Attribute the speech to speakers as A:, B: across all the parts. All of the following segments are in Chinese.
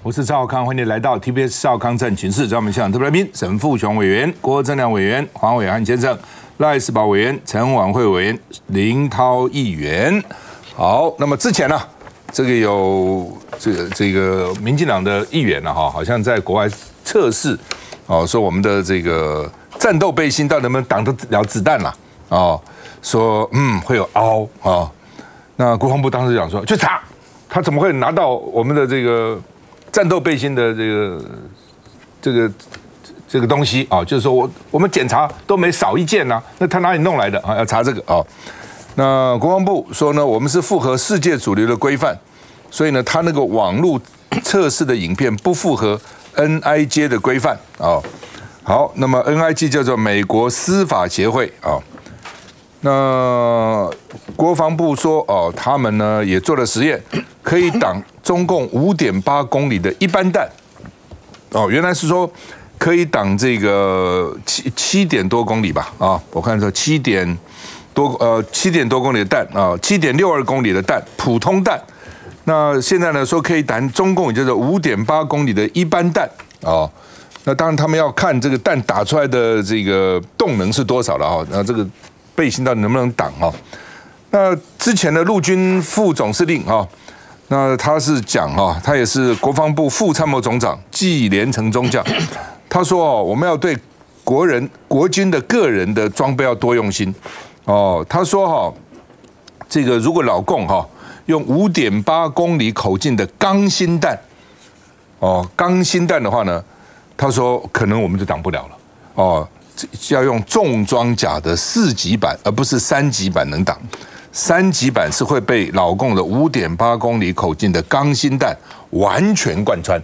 A: 我是赵少康，欢迎你来到 TBS 赵少康战情室。在我们现场特别来宾，沈富雄委员、郭正亮委员、黄伟汉先生、赖士葆委员、陈婉慧委员、林涛议员。好，那么之前呢，这个有这个民进党的议员呢，好像在国外测试哦，说我们的这个战斗背心到底能不能挡得了子弹啦？哦，说会有凹啊。那国防部当时讲说去查，他怎么会拿到我们的这个战斗背心的这个东西啊？就是说我们检查都没少一件啊，那他哪里弄来的啊？要查这个啊。那国防部说呢，我们是符合世界主流的规范，所以呢，他那个网络测试的影片不符合 NIJ 的规范啊。好，那么 NIJ 叫做美国司法协会啊。那国防部说哦，他们呢也做了实验，可以挡中共5.8公里的一般弹。哦，原来是说可以挡这个7点多公里吧？啊，我看说7点多公里的弹啊，7.62公里的弹，普通弹。那现在呢说可以挡中共也就是5.8公里的一般弹哦。那当然他们要看这个弹打出来的这个动能是多少了啊？那这个背心到底能不能挡啊？那之前的陆军副总司令啊，那他是讲啊，他也是国防部副参谋总长纪连成中将，他说哦，我们要对国军的个人的装备要多用心哦。他说哈，这个如果老共哈用5.8公里口径的钢芯弹哦，钢芯弹的话呢，他说可能我们就挡不了了哦。要用重装甲的4级版，而不是3级版能挡。3级版是会被老共的5.8公里口径的钢芯弹完全贯穿。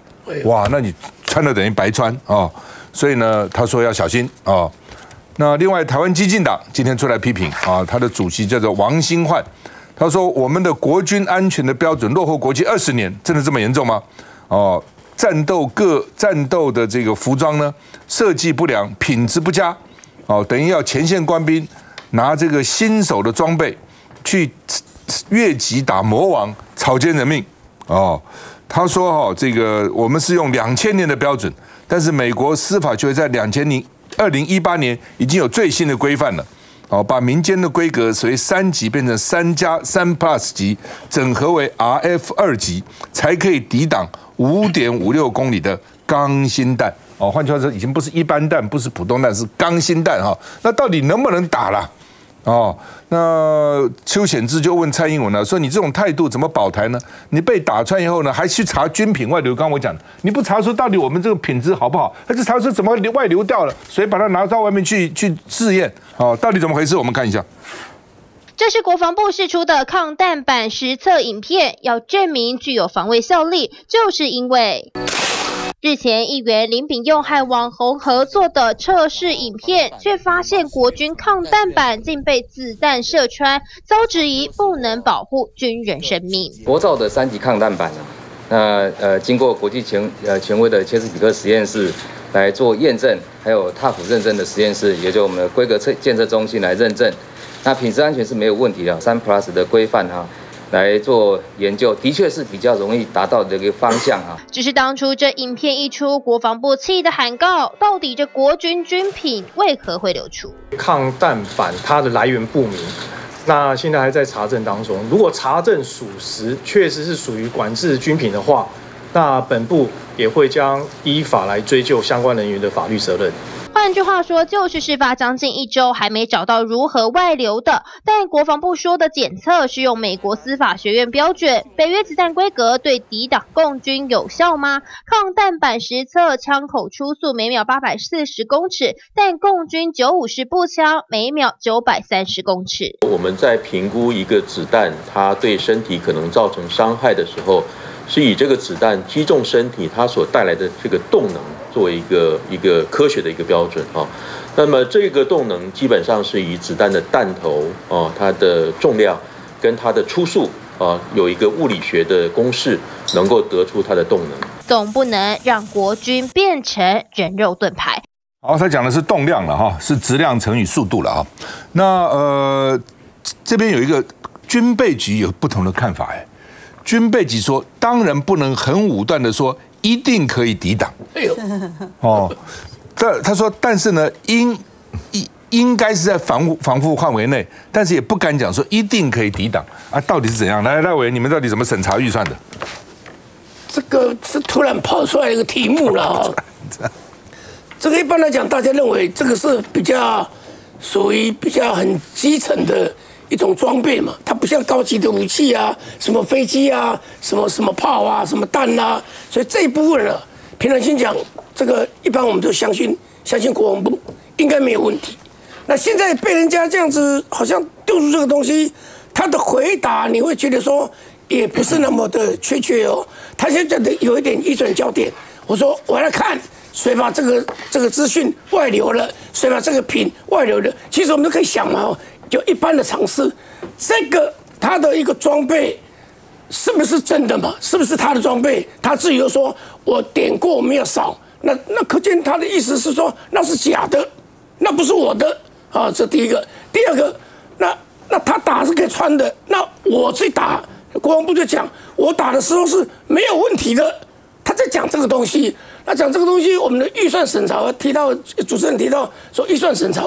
A: 哇，那你穿了等于白穿哦。所以呢，他说要小心哦。那另外，台湾激进党今天出来批评啊，他的主席叫做王新焕，他说我们的国军安全的标准落后国际20年，真的这么严重吗？哦。战斗的这个服装呢，设计不良，品质不佳，哦，等于要前线官兵拿这个新手的装备去越级打魔王，草菅人命，哦，他说哈，这个我们是用2000年的标准，但是美国司法就会在2018年已经有最新的规范了。哦，把民间的规格随3级变成3+3+ 级，整合为 RF2 级，才可以抵挡5.56公里的钢芯弹。哦，换句话说，已经不是一般弹，不是普通弹，是钢芯弹哈。那到底能不能打啦？哦，那邱显智就问蔡英文了，说你这种态度怎么保台呢？你被打穿以后呢，还去查军品外流？刚刚我讲，你不查说到底我们这个品质好不好，还是查说怎么外流掉了，谁把它拿到外面去试验？哦，到底怎么回事？我们看一下。
B: 这是国防部释出的抗弹板实测影片，要证明具有防卫效力，就是因为日前，议员林秉佑和网红合作的测试影片，却发现国军抗弹板竟被子弹射穿，遭质疑不能保护军人生命。
C: 国造的3级抗弹板经过国际权威的切斯比克实验室来做验证，还有踏普认证的实验室，也就我们的规格检测中心来认证，那品质安全是没有问题的，3+ 的规范哈。来做研究，的确是比较容易达到这个方向啊。
B: 只是当初这影片一出，国防部气的喊告，到底这国军军品为何会流出？
D: 抗弹板它的来源不明，那现在还在查证当中。如果查证属实，确实是属于管制军品的话，那本部也会将依法来追究相关人员的法律责任。
B: 换句话说，就是事发将近1周还没找到如何外流的，但国防部说的检测是用美国司法学院标准，北约子弹规格对抵挡共军有效吗？抗弹板实测枪口初速每秒840公尺，但共军954步枪每秒930公尺。
E: 我们在评估一个子弹它对身体可能造成伤害的时候，是以这个子弹击中身体它所带来的这个动能作为一个科学的一个标准啊。那么这个动能基本上是以子弹的弹头啊，它的重量跟它的初速啊有一个物理学的公式，能够得出它的动能。
B: 总不能让国军变成人肉盾牌。
A: 好，他讲的是动量了哈，是质量乘以速度了哈。那这边有一个军备局有不同的看法哎。军备局说，当然不能很武断的说一定可以抵挡。
F: 哎呦，
A: 哦，他说，但是呢，应该是在防护范围内，但是也不敢讲说一定可以抵挡啊，到底是怎样？来，赖委员，你们到底怎么审查预算的？
F: 这个是突然跑出来一个题目了啊。这个一般来讲，大家认为这个是比较属于比较很基层的一种装备嘛，它不像高级的武器啊，什么飞机啊，什么炮啊，什么弹啊，所以这一部分呢，平常心讲，这个一般我们都相信国防部应该没有问题。那现在被人家这样子好像丢出这个东西，他的回答你会觉得说也不是那么的确切哦。他现在的有一点移转焦点，我说我来看谁把这个资讯外流了，谁把这个品外流了。其实我们都可以想嘛，就一般的常识，这个他的一个装备是不是真的嘛？是不是他的装备？他自己又说我点过没有扫，那可见他的意思是说那是假的，那不是我的。啊，这第一个，第二个，那他打是可以穿的，那我去打，国防部就讲我打的时候是没有问题的，他在讲这个东西，那讲这个东西，我们的预算审查提到，主持人提到说预算审查，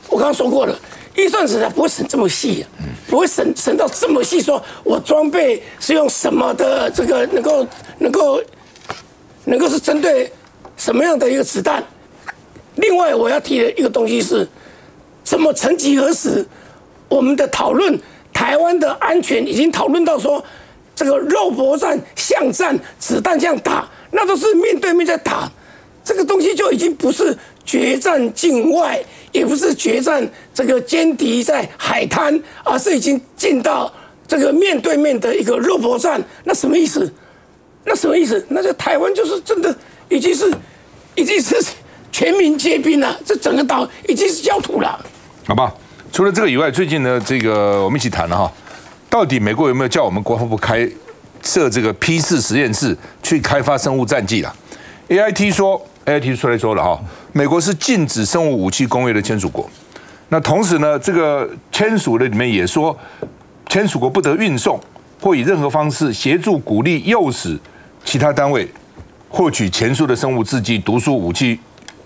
F: 我刚刚说过了，预算审查不会审这么细，不会审到这么细，说我装备是用什么的，这个能够是针对什么样的一个子弹。另外我要提的一个东西是。怎么曾几何时，我们的讨论台湾的安全已经讨论到说，这个肉搏战、巷战、子弹这样打，那都是面对面在打，这个东西就已经不是决战境外，也不是决战这个歼敌在海滩，而是已经进到这个面对面的一个肉搏战。那什么意思？那就台湾就是真的已经是全民皆兵了，这整个岛已经是焦土了。
A: 好吧，除了这个以外，最近呢，这个我们一起谈了哈，到底美国有没有叫我们国防部设这个 P4实验室去开发生物战剂啦 ？AIT 出来说了哈，美国是禁止生物武器公约的签署国。那同时呢，这个签署的里面也说，签署国不得运送或以任何方式协助、鼓励、诱使其他单位获取前述的生物制剂、毒素、武器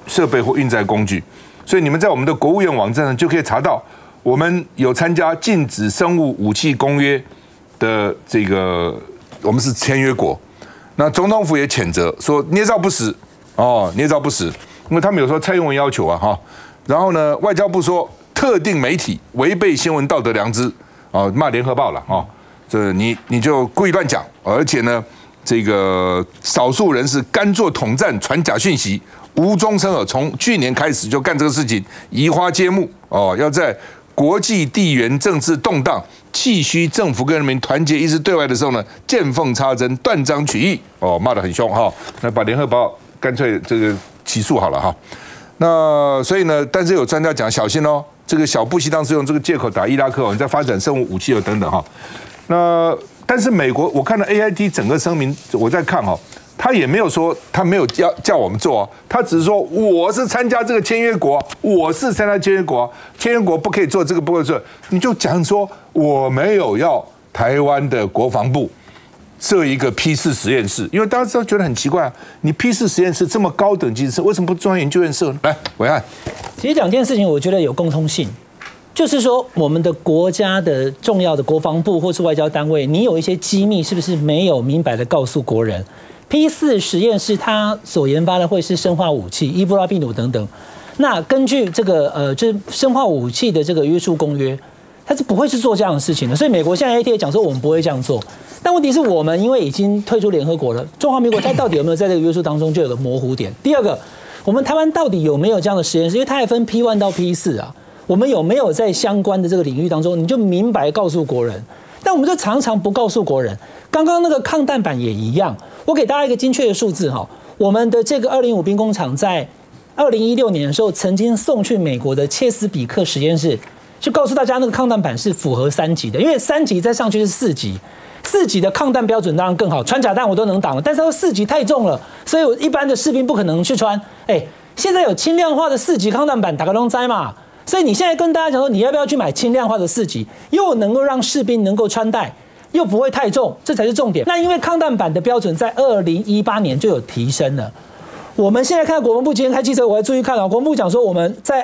A: 设备或运载工具。所以你们在我们的国务院网站上就可以查到，我们有参加禁止生物武器公约的这个，我们是签约国。那总统府也谴责说捏造不实，因为他们有说蔡英文要求啊哈。然后呢，外交部说特定媒体违背新闻道德良知，骂联合报了啊，这你就故意乱讲，而且呢，这个少数人士甘做统战传假讯息。无中生有，从去年开始就干这个事情，移花接木要在国际地缘政治动荡、气虚政府跟人民团结一致对外的时候呢，见缝插针、断章取义，骂得很凶哈。那把联合报干脆这个起诉好了哈。那所以呢，但是有专家讲小心哦，这个小布希当时用这个借口打伊拉克，你在发展生物武器等等哈。那但是美国，我看到 AIT 整个声明，我在看哈。他也没有说，他没有叫我们做，他只是说我是参加这个签约国，签约国不可以做这个，不可以做，你就讲说我没有要台湾的国防部设一个 P4实验室，因为大家都觉得很奇怪啊，你 P4实验室这么高等级的，为什么不中央研究院设呢？来，暐瀚，
G: 其实两件事情我觉得有共通性。就是说，我们的国家的重要的国防部或是外交单位，你有一些机密，是不是没有明白的告诉国人？P4实验室它所研发的会是生化武器、伊波拉病毒等等。那根据这个就是生化武器的这个约束公约，它是不会去做这样的事情的。所以美国现在 AIT 讲说我们不会这样做，但问题是我们因为已经退出联合国了，中华民国它到底有没有在这个约束当中就有个模糊点。第二个，我们台湾到底有没有这样的实验室？因为它还分 P1 到 P4啊。我们有没有在相关的这个领域当中，你就明白告诉国人？但我们就常常不告诉国人。刚刚那个抗弹板也一样，我给大家一个精确的数字哈。我们的这个205兵工厂在2016年的时候，曾经送去美国的切斯比克实验室，就告诉大家那个抗弹板是符合3级的，因为3级再上去是4级，4级的抗弹标准当然更好，穿甲弹我都能挡了，但是4级太重了，所以我一般的士兵不可能去穿。现在有轻量化的4级抗弹板，打个龙灾嘛。所以你现在跟大家讲说，你要不要去买轻量化的4级，又能够让士兵能够穿戴，又不会太重，这才是重点。那因为抗弹板的标准在2018年就有提升了。我们现在看到国防部今天开记者，我还注意看到国防部讲说，我们在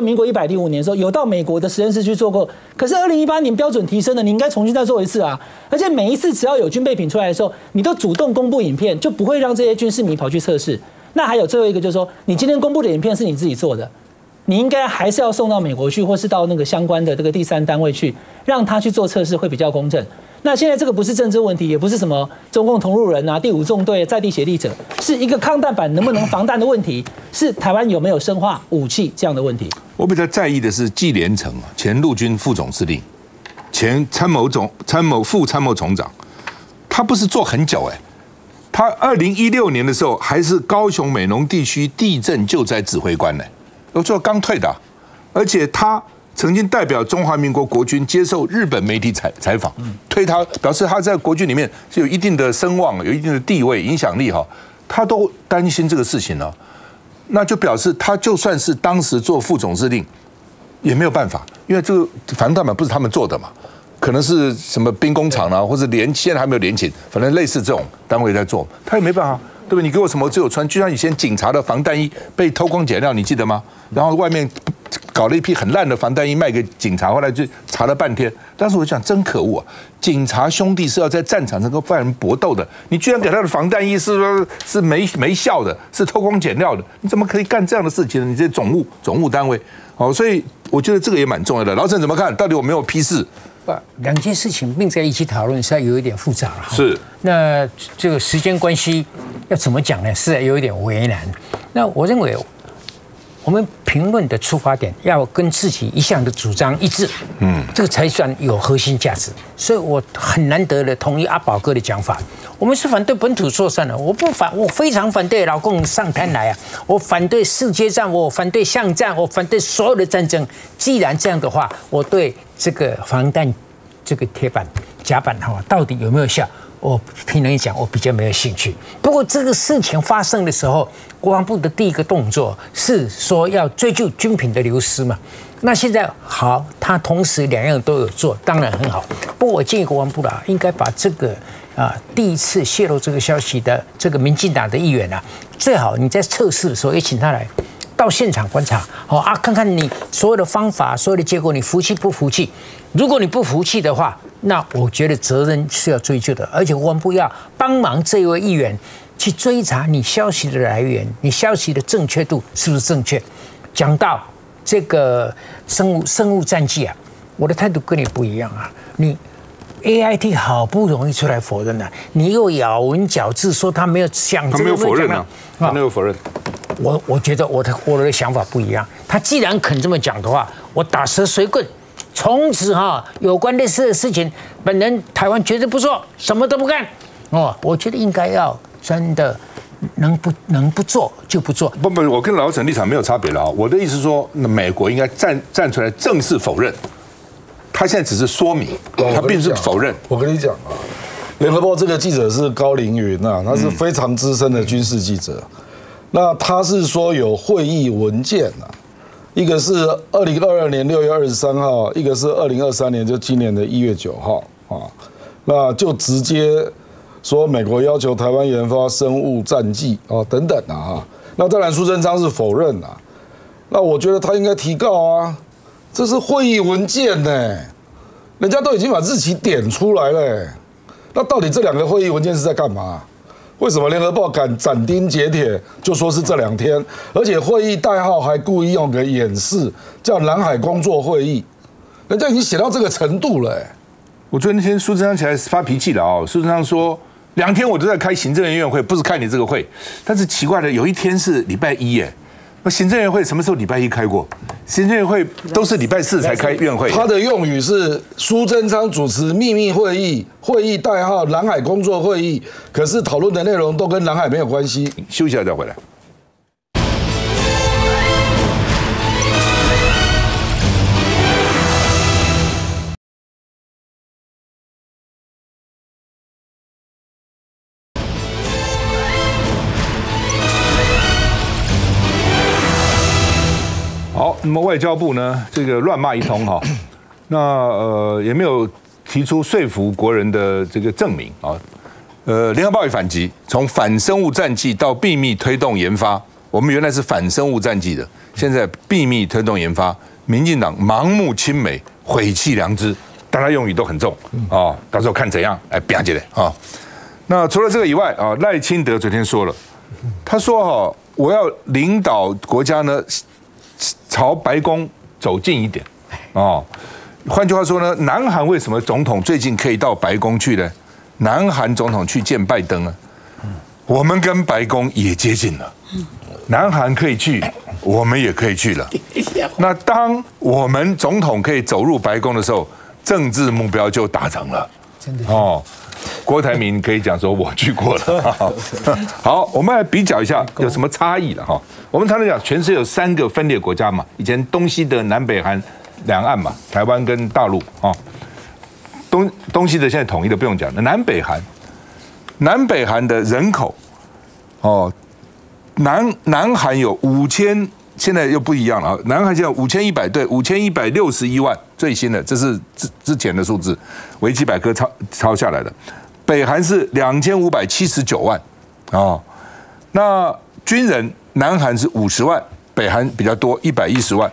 G: 民国105年的时候有到美国的实验室去做过，可是2018年标准提升了，你应该重新再做一次啊！而且每一次只要有军备品出来的时候，你都主动公布影片，就不会让这些军事迷跑去测试。那还有最后一个就是说，你今天公布的影片是你自己做的，你应该还是要送到美国去，或是到那个相关的这个第三单位去，让他去做测试，会比较公正。那现在这个不是政治问题，也不是什么中共同路人啊、第5纵队在地协力者，是一个抗弹板能不能防弹的问题，是台湾有没有生化武器这样的问题。
A: 我比较在意的是纪连成前陆军副总司令，前副参谋总长，他不是做很久他2016年的时候还是高雄美浓地区地震救灾指挥官我做刚退的，而且他曾经代表中华民国国军接受日本媒体采访，推他表示他在国军里面是有一定的声望、有一定的地位、影响力他都担心这个事情那就表示他就算是当时做副总司令也没有办法，因为这个防弹板不是他们做的嘛，可能是什么兵工厂或者现在还没有联勤，反正类似这种单位在做，他也没办法。对不对？你给我什么只有穿，就像以前警察的防弹衣被偷工减料，你记得吗？然后外面搞了一批很烂的防弹衣卖给警察，后来就查了半天。当时我想真可恶警察兄弟是要在战场上跟犯人搏斗的，你居然给他的防弹衣是没效的，是偷工减料的，你怎么可以干这样的事情呢？你这总务单位所以我觉得这个也蛮重要的。老陈怎么看？到底有没有批示？
H: 两件事情并在一起讨论，实在有一点复杂了。
A: 是，
H: 那这个时间关系要怎么讲呢？实在有一点为难。那我认为，我们评论的出发点要跟自己一向的主张一致，这个才算有核心价值。所以我很难得的同意阿宝哥的讲法，我们是反对本土作战的，我非常反对老共上台来我反对世界战，我反对巷战，我反对所有的战争。既然这样的话，我对这个防弹这个铁板甲板到底有没有效？我凭人一讲，我比较没有兴趣。不过这个事情发生的时候，国防部的第一个动作是说要追究军品的流失嘛。那现在好，他同时两样都有做，当然很好。不过我建议国防部应该把这个第一次泄露这个消息的这个民进党的议员最好你在测试的时候也请他来到现场观察，看看你所有的方法、所有的结果，你服气不服气？如果你不服气的话，那我觉得责任是要追究的，而且国防部要帮忙这一位议员去追查你消息的来源，你消息的正确度是不是正确？讲到这个生物战剂我的态度跟你不一样你 AIT 好不容易出来否认了，你又咬文嚼字说他没有想，
A: 他没有否认他没有否认。
H: 我觉得我的想法不一样。他既然肯这么讲的话，我打蛇随棍，从此有关类似的事情，本人台湾绝对不做，什么都不干。我觉得应该要真的能不做就不做。
A: 不，我跟老陈立场没有差别了我的意思是说，美国应该站出来正式否认。他现在只是说明，他并不是否认。
I: 我跟你讲联合报这个记者是高凌云他是非常资深的军事记者。那他是说有会议文件一个是2022年6月23号，一个是2023年，就今年的1月9号那就直接说美国要求台湾研发生物战剂等等那当然苏贞昌是否认那我觉得他应该提告这是会议文件人家都已经把日期点出来了那到底这两个会议文件是在干嘛？为什么联合报敢斩钉截铁就说是这2天，而且会议代号还故意用个掩饰，叫南海工作会议，人家已经写到这个程度了
A: 我觉得那天苏贞昌起来发脾气了苏贞昌说2天我都在开行政院会，不是开你这个会。但是奇怪的，有一天是礼拜一那行政院会什么时候礼拜一开过？行政院会都是礼拜4才开院会。
I: 他的用语是苏贞昌主持秘密会议，会议代号南海工作会议，可是讨论的内容都跟南海没有关系。
A: 休息一下再回来。好，那么外交部呢，这个乱骂一通那也没有提出说服国人的这个证明啊。联合报也反击，从反生物战剂到秘密推动研发，我们原来是反生物战剂的，现在秘密推动研发，民进党盲目亲美，毁弃良知，大家用语都很重啊，到时候看怎样来表起来啊。那除了这个以外啊，赖清德昨天说了，他说我要领导国家呢朝白宫走近一点啊。换句话说呢，南韩为什么总统最近可以到白宫去呢？南韩总统去见拜登啊，我们跟白宫也接近了。南韩可以去，我们也可以去了。那当我们总统可以走入白宫的时候，政治目标就达成了。真的哦，郭台铭可以讲说我去过了。好，我们来比较一下有什么差异了哈。我们常常讲，全世界有3个分裂国家嘛，以前东西的南北韩两岸嘛，台湾跟大陆啊。东西的现在统一的不用讲，南北韩的人口，南韩有5000，现在又不一样了啊，南韩现在5100对5161万，最新的这是之前的数字，维基百科抄下来的。北韩是2579万啊，那军人南韩是50万，北韩比较多110万。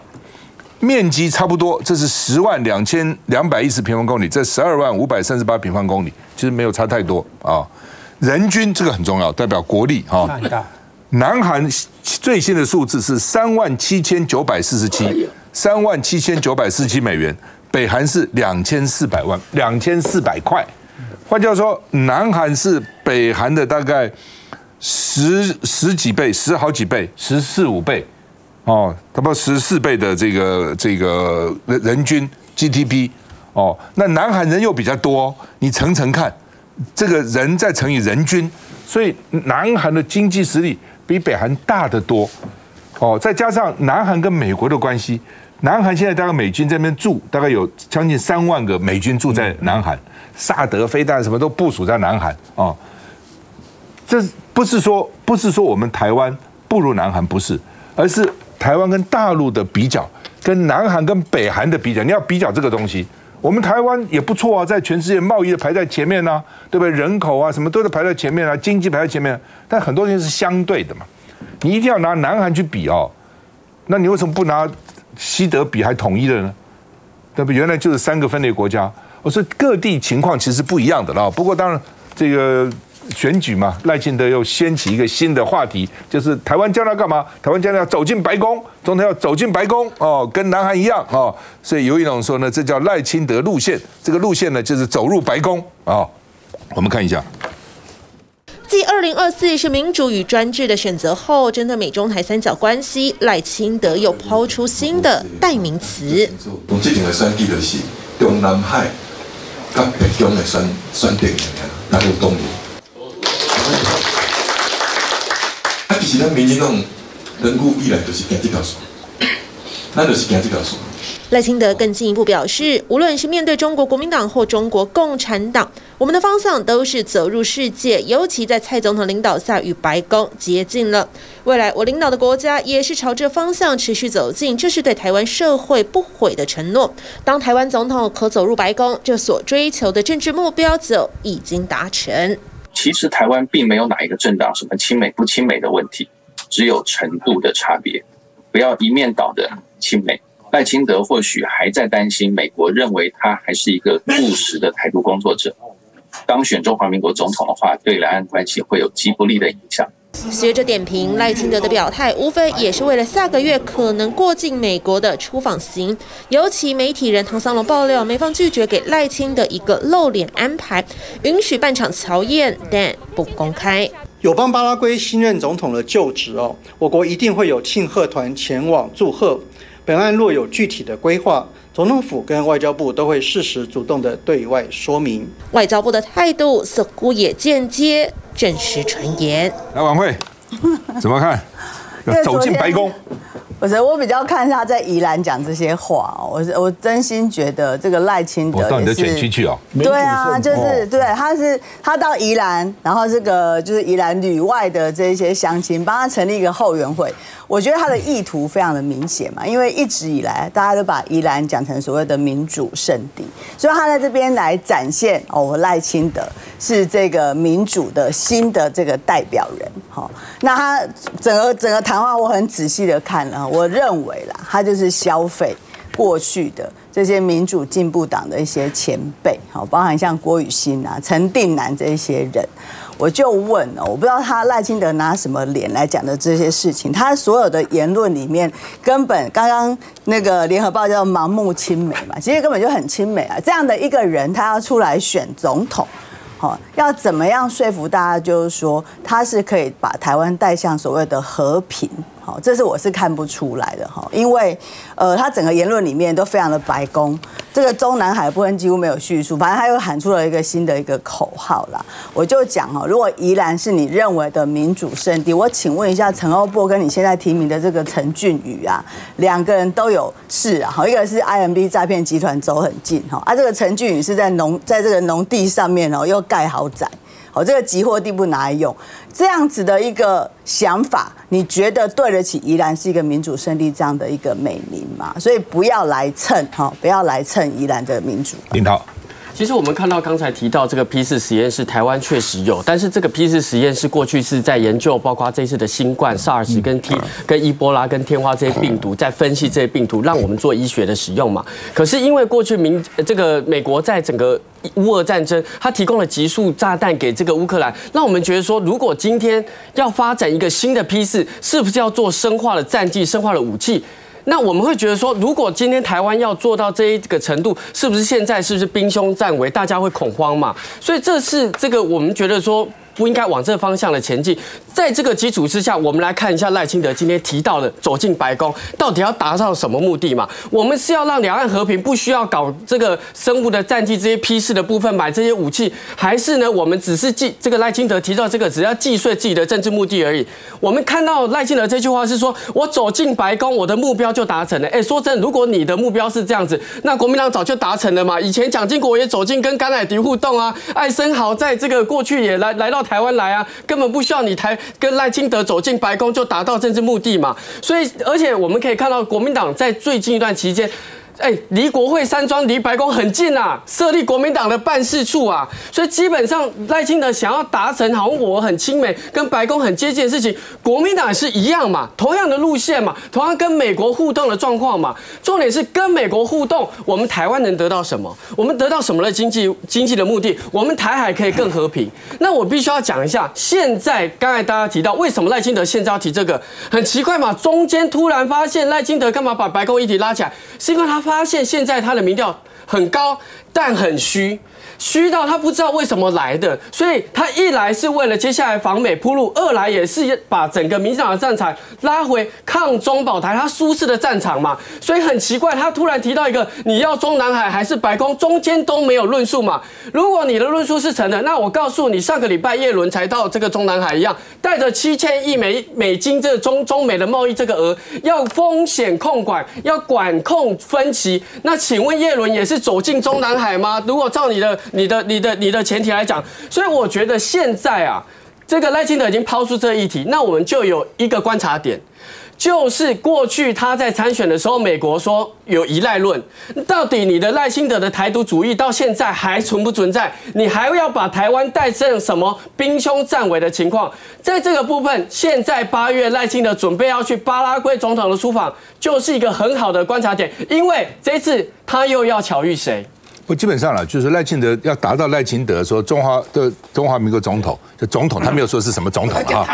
A: 面积差不多，这是102210平方公里，这125538平方公里，其实没有差太多啊。人均这个很重要，代表国力啊。南韩最新的数字是37947美元，北韩是2400块。换句话说，南韩是北韩的大概十几倍，10好几倍，14、15倍。差不多14倍的这个人均 GDP 那南韩人又比较多，你乘看，这个人再乘以人均，所以南韩的经济实力比北韩大得多再加上南韩跟美国的关系，南韩现在大概美军在那边住，大概有将近3万个美军住在南韩，萨德飞弹什么都部署在南韩这不是说我们台湾不如南韩，不是，而是台湾跟大陆的比较，跟南韩跟北韩的比较，你要比较这个东西，我们台湾也不错啊，在全世界贸易的排在前面啊，对不对？人口啊什么都是排在前面啊，经济排在前面，但很多东西是相对的嘛，你一定要拿南韩去比那你为什么不拿西德比还统一的呢？对不对？原来就是3个分裂国家，所以各地情况其实不一样的了。不过当然这个选举嘛，赖清德又掀起一个新的话题，就是台湾将来干嘛？台湾将来要走进白宫，总统要走进白宫跟南韩一样所以有一种说呢，这叫赖清德路线。这个路线呢，就是走入白宫我们看一下。
J: 继2024是民主与专制的选择后，针对美中台3角关系，赖清德又抛出新的代名词。
K: 我这场的选举就是中南海跟北中的选定哪有动力？其实咱民进党人古以来就是行这条线，咱就是行这条线。
J: 赖清德更进一步表示，无论是面对中国国民党或中国共产党，我们的方向都是走入世界，尤其在蔡总统领导下与白宫接近了。未来我领导的国家也是朝这方向持续走近，这是对台湾社会不悔的承诺。当台湾总统可走入白宫，这所追求的政治目标就已经达成。
L: 其实台湾并没有哪一个政党什么亲美不亲美的问题，只有程度的差别。不要一面倒的亲美。赖清德或许还在担心美国认为他还是一个务实的台独工作者，当选中华民国总统的话，对两岸关系会有极不利的影响。
J: 学者点评赖清德的表态，无非也是为了下个月可能过境美国的出访行。尤其媒体人唐湘龙爆料，美方拒绝给赖清德一个露脸安排，允许办场乔宴，但不公开。
M: 友邦巴拉圭新任总统的就职我国一定会有庆贺团前往祝贺。本案若有具体的规划，总统府跟外交部都会适时主动的对外说明。
J: 外交部的态度似乎也间接证实传言。
A: 来，晚会怎么看？要走进白宫？
N: 不是，我比较看他在宜兰讲这些话哦，我真心觉得这个赖清德
A: 我到你的选区去哦。
N: 对啊，就是对，他到宜兰，然后这个就是宜兰旅外的这些乡亲帮他成立一个后援会，我觉得他的意图非常的明显嘛，因为一直以来大家都把宜兰讲成所谓的民主圣地，所以他在这边来展现我赖清德是这个民主的新的这个代表人。好，那他整个谈话我很仔细的看了，我认为啦，他就是消费过去的这些民主进步党的一些前辈，好，包含像郭雨新啊、陈定南这些人，我就问哦，我不知道他赖清德拿什么脸来讲的这些事情，他所有的言论里面根本刚刚那个联合报叫盲目亲美嘛，其实根本就很亲美啊，这样的一个人他要出来选总统。要怎么样说服大家？就是说，他是可以把台湾带向所谓的和平。好，这是我是看不出来的哈，因为他整个言论里面都非常的白宫，这个中南海部分几乎没有叙述，反正他又喊出了一个新的一个口号啦。我就讲哈，如果宜兰是你认为的民主圣地，我请问一下陈欧珀跟你现在提名的这个陈俊宇啊，两个人都有事啊，一个是 IMB 诈骗集团走很近哈，这个陈俊宇是在这个农地上面又盖豪宅。这个集货地不拿来用，这样子的一个想法，你觉得对得起宜兰是一个民主圣地这样的一个美名吗？所以不要来蹭不要来蹭宜兰的民主。
A: 林涛。
O: 其实我们看到刚才提到这个 P4 实验室，台湾确实有，但是这个 P4 实验室过去是在研究，包括这次的新冠、SARS 跟伊波拉、跟天花这些病毒，在分析这些病毒，让我们做医学的使用嘛。可是因为过去这个美国在整个乌俄战争，它提供了集束炸弹给这个乌克兰，让我们觉得说，如果今天要发展一个新的 P4，是不是要做生化的战剂、生化的武器？那我们会觉得说，如果今天台湾要做到这一个程度，是不是现在是不是兵凶战危，大家会恐慌嘛？所以这是这个我们觉得说不应该往这个方向的前进。在这个基础之下，我们来看一下赖清德今天提到的走进白宫，到底要达到什么目的嘛？我们是要让两岸和平，不需要搞这个生物的战剂这些批示的部分，买这些武器，还是呢？我们只是这个赖清德提到这个，只要既遂自己的政治目的而已。我们看到赖清德这句话是说，我走进白宫，我的目标就达成了。说真的，如果你的目标是这样子，那国民党早就达成了嘛。以前蒋经国也走进跟甘乃迪互动啊，艾森豪在这个过去也来到台湾来啊，根本不需要你跟赖清德走进白宫就达到政治目的嘛。所以，而且我们可以看到，国民党在最近一段期间，离国会山庄、离白宫很近啊，设立国民党的办事处啊，所以基本上赖清德想要达成好像我很亲美、跟白宫很接近的事情，国民党也是一样嘛，同样的路线嘛，同样跟美国互动的状况嘛。重点是跟美国互动，我们台湾能得到什么？我们得到什么的经济的目的？我们台海可以更和平。那我必须要讲一下，现在刚才大家提到，为什么赖清德现在要提这个？很奇怪嘛，中间突然发现赖清德干嘛把白宫议题拉起来？是因为他发现现在他的民调很高，但很虚到他不知道为什么来的，所以他一来是为了接下来访美铺路，二来也是把整个民进党的战场拉回抗中保台他舒适的战场嘛。所以很奇怪，他突然提到一个你要中南海还是白宫，中间都没有论述嘛。如果你的论述是成的，那我告诉你，上个礼拜叶伦才到这个中南海一样，带着7000亿美金这个中美的贸易这个额，要风险控管，要管控分歧。那请问叶伦也是走进中南海吗？如果照你的前提来讲，所以我觉得现在啊，这个赖清德已经抛出这个议题，那我们就有一个观察点，就是过去他在参选的时候，美国说有依赖论，到底你的赖清德的台独主义到现在还存不存在？你还要把台湾带成什么兵凶战危的情况？在这个部分，现在8月赖清德准备要去巴拉圭总统的出访，就是一个很好的观察点，因为这次他又要巧遇谁？
A: 不，基本上了，就是赖清德要达到赖清德说中华民国总统，就总统，他没有说是什么总统啊，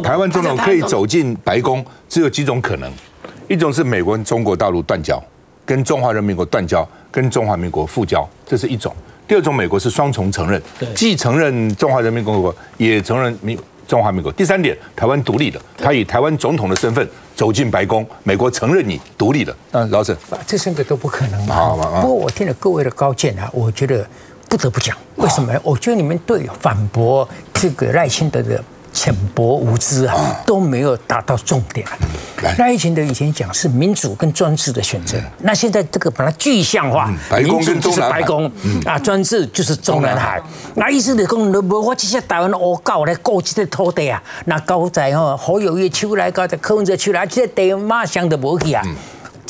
A: 台湾总统可以走进白宫，只有几种可能，一种是美国跟中国大陆断交，跟中华人民国断交，跟中华民国复交，这是一种；第二种，美国是双重承认，既承认中华人民共和国，也承认中华民国。第三点，台湾独立了，他以台湾总统的身份走进白宫，美国承认你独立了。老沈，
H: 这3个都不可能嘛。不过我听了各位的高见啊，我觉得不得不讲，为什么？我觉得你们对反驳这个赖清德的浅薄无知啊，都没有达到重点。赖清德以前讲是民主跟专制的选择，那现在这个把它具象化，民主就是白宫啊，专制就是中南海。那意思就是讲，我这些台湾乌狗来顾这个土地啊，那高在侯友宜手来，高在柯文哲手来，这个地马上就无去啊。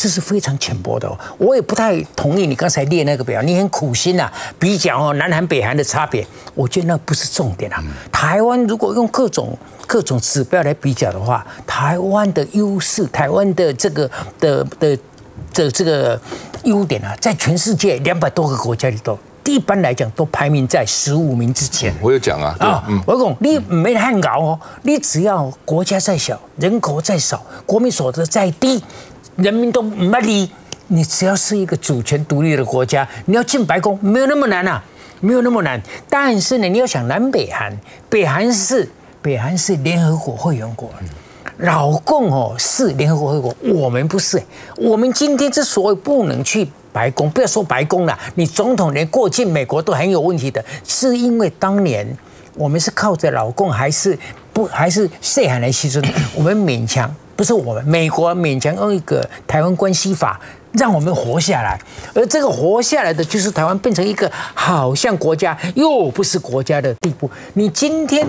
H: 这是非常浅薄的哦，我也不太同意你刚才列那个表，你很苦心啊，比较南韩北韩的差别，我觉得那不是重点啊。台湾如果用各种指标来比较的话，台湾的优势，台湾的这个这个优点啊，在全世界200多个国家里头，一般来讲都排名在15名之前。
A: 我有讲啊，
H: 我讲你没汉搞哦，你只要国家再小，人口再少，国民所得再低。人民都不理你，只要是一个主权独立的国家，你要进白宫没有那么难啊，没有那么难。但是呢，你要想南北韩，北韩是联合国会员国，老共是联合国会员国，我们不是。我们今天之所以不能去白宫，不要说白宫了，你总统连过境美国都很有问题的，是因为当年我们是靠着老共还是谁还来牺牲，我们勉强。不是我们，美国勉强用一个台湾关系法让我们活下来，而这个活下来的就是台湾变成一个好像国家又不是国家的地步。你今天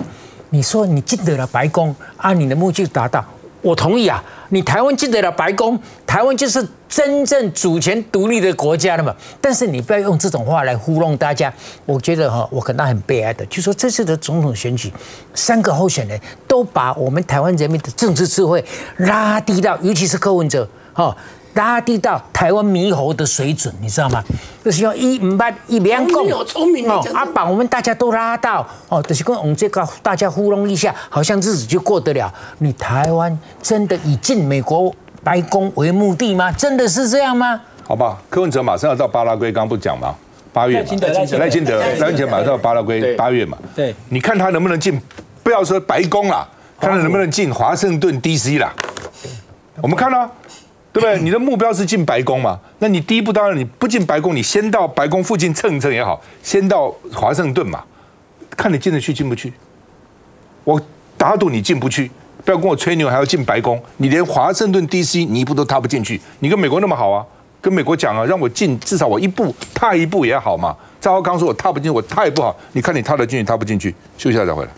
H: 你说你进得了白宫啊，你的目的达到，我同意啊。你台湾进得了白宫，台湾就是真正主权独立的国家了嘛。但是你不要用这种话来糊弄大家。我觉得我感到很悲哀的，就说这次的总统选举，3个候选人都把我们台湾人民的政治智慧拉低到，尤其是柯文哲，拉低到台湾猕猴的水准，你知道吗？就是要一唔捌一两讲，
F: 聪明
H: 把我们大家都拉到就是跟我们这个大家糊弄一下，好像日子就过得了。你台湾真的以进美国白宫为目的吗？真的是这样吗？
A: 好吧，柯文哲马上要到巴拉圭，刚不讲吗？8月嘛，赖清德马上到巴拉圭8月嘛。对，你看他能不能进？不要说白宫啦，看他能不能进华盛顿 DC 啦。我们看到。对不对？你的目标是进白宫嘛？那你第一步当然你不进白宫，你先到白宫附近蹭一蹭也好，先到华盛顿嘛，看你进得去进不去。我打赌你进不去，不要跟我吹牛，还要进白宫，你连华盛顿 DC 你一步都踏不进去。你跟美国那么好啊，跟美国讲啊，让我进，至少我踏一步也好嘛。赵少康说我踏不进，我踏也不好，你看你踏得进去踏不进去？休息一下再回来。